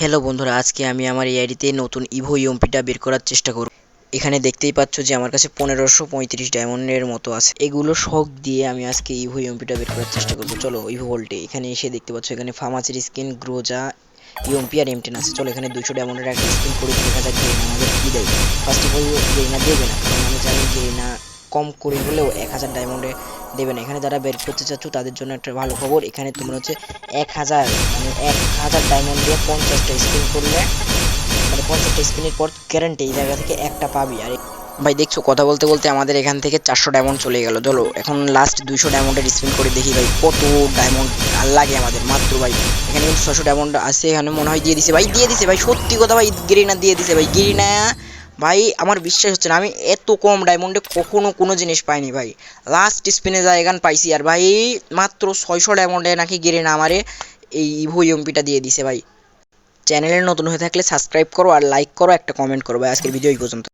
Hello বন্ধুরা, আজকে আমি আমার এই আইডিতে নতুন ইভো ইউএমপিটা বের করার চেষ্টা করব। এখানে দেখতেই পাচ্ছ যে আমার কাছে 1535 ডায়মন্ডের মতো আছে। এগুলো শখ দিয়ে আমি আজকে ইভো ইউএমপিটা বের করার চেষ্টা করব। চলো ইভো ভোল্টে এখানে এসে দেখতে পাচ্ছ এখানে ফার্মাসির স্কিন, গ্রোজা, ইউএমপি আর এম10 আছে। চলো এখানে 200 ডায়মন্ডের একটা স্কিন করে দেখা যাক গেরিনা আমাদের কি দেয়। ফার্স্ট অফ অল গেরিনা দেবে না, কারণ আমি জানি গেরিনা কম করে হলেও 1000 ডায়মন্ডে দেবে না। এখানে যারা বের করতে চাচ্ছ তাদের জন্য একটা ভালো খবর, এখানে তোমরা হচ্ছে 1000 মানে 1000 ডায়মন্ড দিয়ে 50টা স্পিন করলে, মানে 50টা স্পিনের পর গ্যারান্টি এই জায়গা থেকে একটা পাবি। আর ভাই দেখছো কথা বলতে বলতে আমাদের এখান থেকে 400 ডায়মন্ড চলে গেল। চলো এখন লাস্ট 200 ডায়মন্ডের স্পিন করে দেখি ভাই কত ডায়মন্ড লাগে আমাদের। মাত্র ভাই এখানে কিন্তু 600 ডায়মন্ড আছে, এখানে মনে হয় দিয়ে দিছে ভাই, দিয়ে দিছে ভাই, সত্যি কথা ভাই, গেরিনা দিয়ে দিছে ভাই, গেরিনা। ভাই আমার বিশ্বাস হচ্ছে না, আমি এত কম ডায়মন্ডে কখনো কোনো জিনিস পাইনি ভাই। লাস্ট স্পিনে যা এখান পাইছি, আর ভাই মাত্র 600 ডায়মন্ডে নাকি গেরিনা আমারে এই ইভো ইউএমপিটা দিয়ে দিছে ভাই। চ্যানেলে নতুন হয়ে থাকলে সাবস্ক্রাইব করো আর লাইক করো, একটা কমেন্ট করো ভাই। আজকের ভিডিও এই পর্যন্ত।